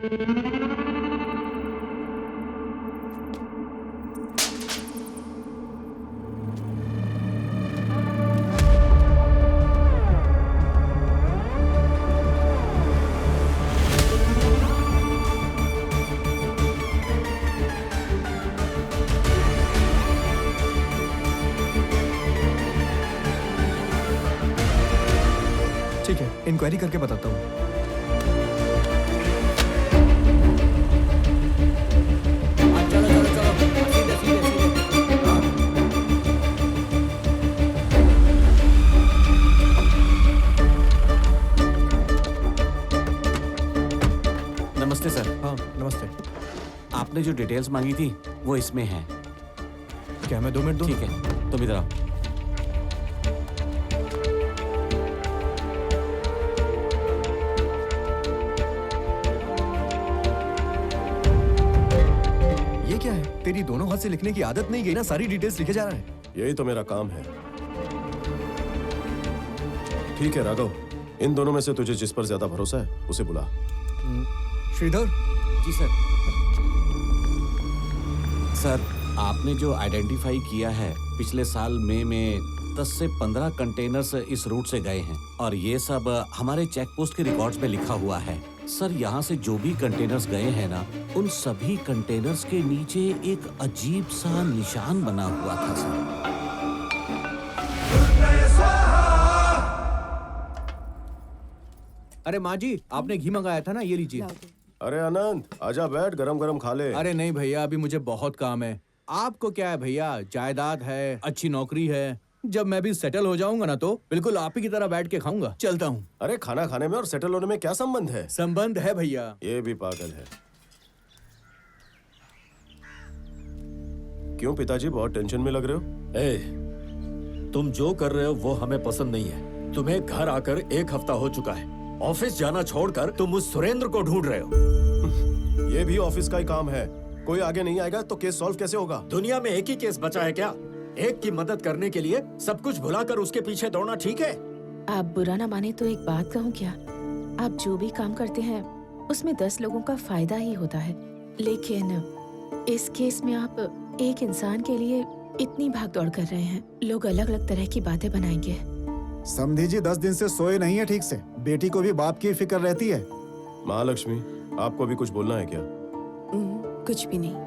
ठीक है, इंक्वायरी करके बताता हूँ। चलो चलो चलो, सीधे सीधे सीधे। हाँ। नमस्ते सर। हाँ, नमस्ते। आपने जो डिटेल्स मांगी थी वो इसमें है। क्या मैं 2 मिनट दूँ? ठीक है, तुम इधर आओ। ये क्या है? तेरी दोनों हाथ से लिखने की आदत नहीं गई ना? सारी डिटेल्स लिखे जा रहा है। यही तो मेरा काम है। ठीक है राघव, इन दोनों में से तुझे जिस पर ज्यादा भरोसा है उसे बुला। श्रीधर। जी सर। सर, आपने जो आइडेंटिफाई किया है, पिछले साल मई में 10 से 15 कंटेनर्स इस रूट से गए हैं और ये सब हमारे चेक पोस्ट के रिकॉर्ड्स में लिखा हुआ है। सर, यहाँ से जो भी कंटेनर्स गए हैं ना, उन सभी कंटेनर्स के नीचे एक अजीब सा निशान बना हुआ था सर। अरे माँ जी, आपने घी मंगाया था ना, ये लीजिए। अरे आनंद, आजा बैठ, गरम गरम खा ले। अरे नहीं भैया, अभी मुझे बहुत काम है। आपको क्या है भैया, जायदाद है, अच्छी नौकरी है। जब मैं भी सेटल हो जाऊंगा ना तो बिल्कुल आप ही की तरह बैठ के खाऊंगा। चलता हूँ। अरे खाना खाने में और सेटल होने में क्या संबंध है? संबंध है भैया। ये भी पागल है। क्यों पिताजी, बहुत टेंशन में लग रहे हो? तुम जो कर रहे हो वो हमें पसंद नहीं है। तुम्हें घर आकर 1 हफ्ता हो चुका है। ऑफिस जाना छोड़कर तुम उस सुरेंद्र को ढूंढ रहे हो। ये भी ऑफिस का ही काम है। कोई आगे नहीं आएगा तो केस सॉल्व कैसे होगा? दुनिया में एक ही केस बचा है क्या? एक की मदद करने के लिए सब कुछ भुलाकर उसके पीछे दौड़ना ठीक है? आप बुरा ना माने तो एक बात कहूँ क्या? आप जो भी काम करते हैं उसमें 10 लोगों का फायदा ही होता है, लेकिन इस केस में आप एक इंसान के लिए इतनी भागदौड़ कर रहे हैं। लोग अलग अलग तरह की बातें बनाएंगे। समधी जी 10 दिन से सोए नहीं है ठीक से। बेटी को भी बाप की फिक्र रहती है। महालक्ष्मी, आपको भी कुछ बोलना है क्या? कुछ भी नहीं।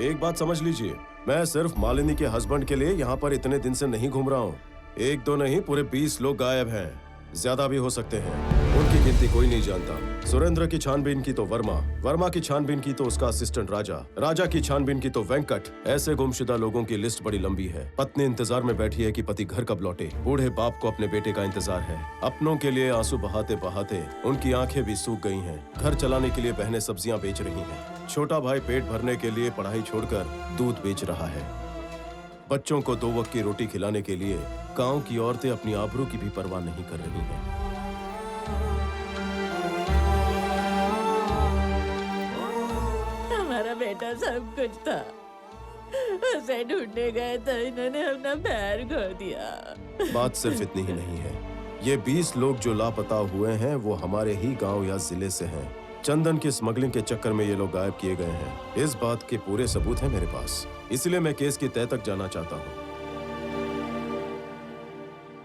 एक बात समझ लीजिए, मैं सिर्फ मालिनी के हस्बैंड के लिए यहाँ पर इतने दिन से नहीं घूम रहा हूँ। 1-2 नहीं, पूरे 20 लोग गायब हैं। ज्यादा भी हो सकते हैं, उनकी गिनती कोई नहीं जानता। सुरेंद्र की छानबीन की तो वर्मा, वर्मा की छानबीन की तो उसका असिस्टेंट राजा, राजा की छानबीन की तो वेंकट। ऐसे गुमशुदा लोगों की लिस्ट बड़ी लंबी है। पत्नी इंतजार में बैठी है कि पति घर कब लौटे। बूढ़े बाप को अपने बेटे का इंतजार है। अपनों के लिए आंसू बहाते बहाते उनकी आंखें भी सूख गई हैं। घर चलाने के लिए बहनें सब्जियां बेच रही हैं। छोटा भाई पेट भरने के लिए पढ़ाई छोड़कर दूध बेच रहा है। बच्चों को 2 वक्त की रोटी खिलाने के लिए गांव की औरतें अपनी आबरू की भी परवाह नहीं कर रही हैं। हमारा बेटा सब कुछ था, उसे ढूंढने गए तो इन्होंने अपना पैर खो दिया। बात सिर्फ इतनी ही नहीं है। ये 20 लोग जो लापता हुए हैं वो हमारे ही गांव या जिले से हैं। चंदन की स्मगलिंग के चक्कर में ये लोग गायब किए गए हैं। इस बात के पूरे सबूत हैं मेरे पास, इसलिए मैं केस की तह तक जाना चाहता हूँ।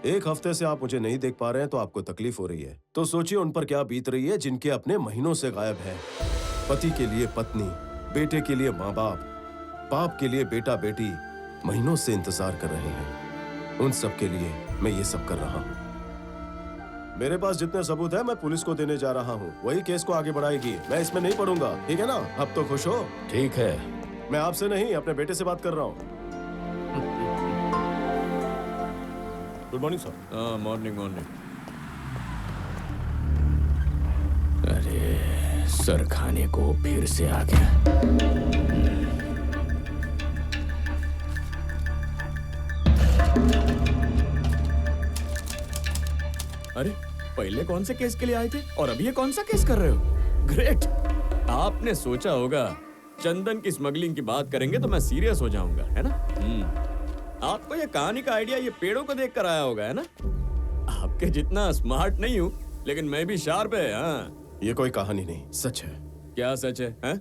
1 हफ्ते से आप मुझे नहीं देख पा रहे हैं तो आपको तकलीफ हो रही है, तो सोचिए उन पर क्या बीत रही है जिनके अपने महीनों से गायब हैं। पति के लिए पत्नी, बेटे के लिए माँ बाप, बाप के लिए बेटा बेटी महीनों से इंतजार कर रहे हैं। उन सब के लिए मैं ये सब कर रहा हूँ। मेरे पास जितने सबूत है मैं पुलिस को देने जा रहा हूँ, वही केस को आगे बढ़ाएगी। मैं इसमें नहीं पढ़ूंगा, ठीक है ना? अब तो खुश हो? ठीक है। मैं आपसे नहीं, अपने बेटे से बात कर रहा हूँ। Good morning sir. Morning morning. अरे सर खाने को फिर से आ गया। अरे पहले कौन से केस के लिए आए थे और अभी ये कौन सा केस कर रहे हो? ग्रेट। आपने सोचा होगा चंदन की स्मगलिंग की बात करेंगे तो मैं सीरियस हो जाऊंगा, है ना? आपको ये कहानी का आइडिया ये पेड़ों को देख कर आया होगा, है ना? आपके जितना स्मार्ट नहीं हूँ, लेकिन मैं भी शार्प है। हाँ, ये कोई कहानी नहीं, सच है। क्या सच है? हैं?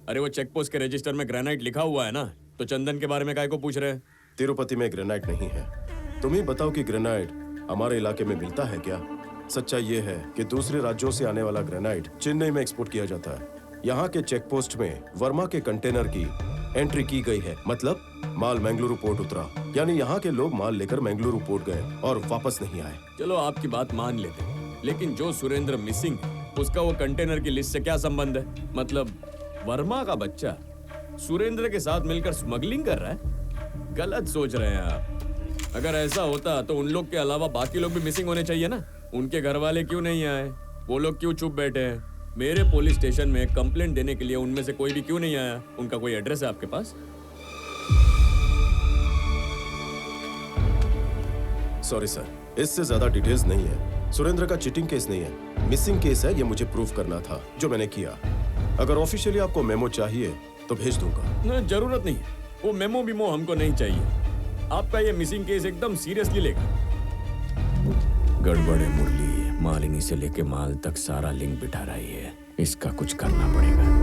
अरे वो चेक पोस्ट के रजिस्टर में ग्रेनाइट लिखा हुआ है ना, तो चंदन के बारे में काहे को पूछ रहे हैं? तिरुपति में ग्रेनाइट नहीं है। तुम ही बताओ कि ग्रेनाइट हमारे इलाके में मिलता है क्या? सच्चाई ये है कि दूसरे राज्यों से आने वाला ग्रेनाइट चेन्नई में एक्सपोर्ट किया जाता है। यहाँ के चेक पोस्ट में वर्मा के कंटेनर की एंट्री की गई है, मतलब माल मंगलुरु पोर्ट उतरा, यानी यहाँ के लोग माल लेकर मंगलुरु पोर्ट गए और वापस नहीं आए। चलो आपकी बात मान लेते हैं, लेकिन जो सुरेंद्र मिसिंग है, उसका वो कंटेनर की लिस्ट से क्या संबंध है? मतलब वर्मा का बच्चा सुरेंद्र के साथ मिलकर स्मगलिंग कर रहा है? गलत सोच रहे हैं आप। अगर ऐसा होता तो उन लोग के अलावा बाकी लोग भी मिसिंग होने चाहिए ना। उनके घर वाले क्यों नहीं आए? वो लोग क्यों चुप बैठे हैं? मेरे पुलिस स्टेशन में कंप्लेंट देने के लिए उनमें से कोई भी क्यों नहीं आया? उनका कोई एड्रेस है आपके पास? सॉरी सर, इससे ज्यादा डिटेल्स नहीं है। सुरेंद्र का चीटिंग केस नहीं है, मिसिंग केस है। ये मुझे प्रूव करना था, जो मैंने किया। अगर ऑफिशियली आपको मेमो चाहिए तो भेज दूंगा। नहीं, जरूरत नहीं है। वो मेमो बीमो हमको नहीं चाहिए। आपका ये मिसिंग केस एकदम सीरियसली लेगा। गड़बड़े मुरली, मालिनी से लेके माल तक सारा लिंक बिठा रही है। इसका कुछ करना पड़ेगा।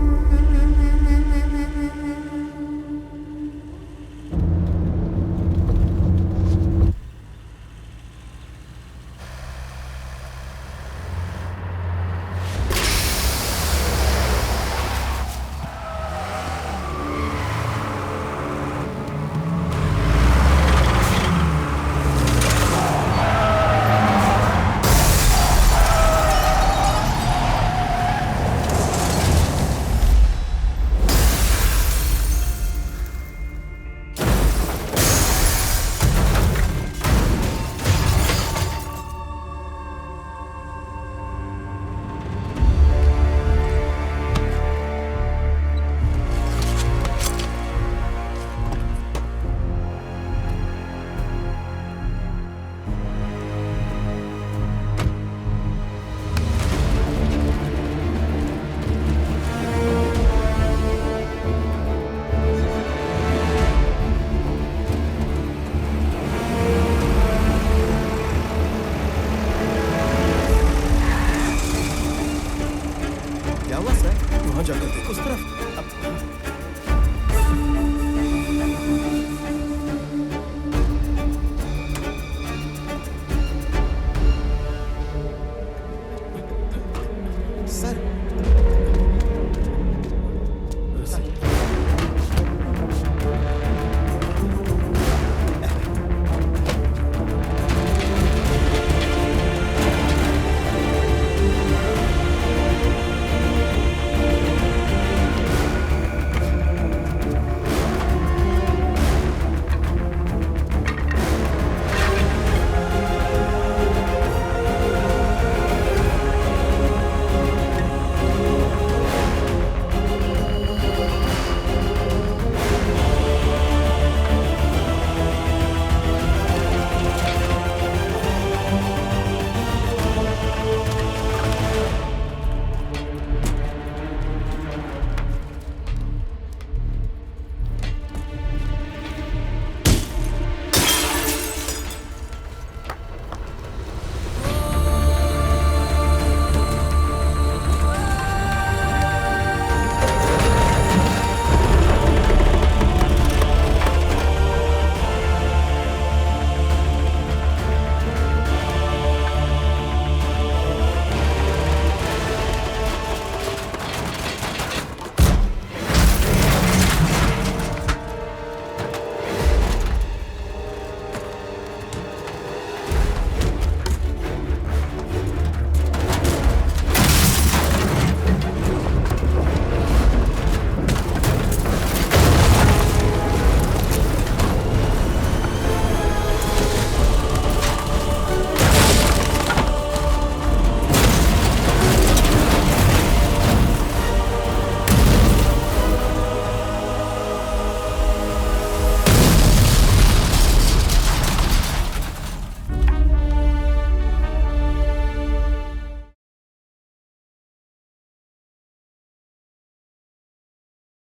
क्या हुआ सर? वहां जाकर देखो उस तरफ।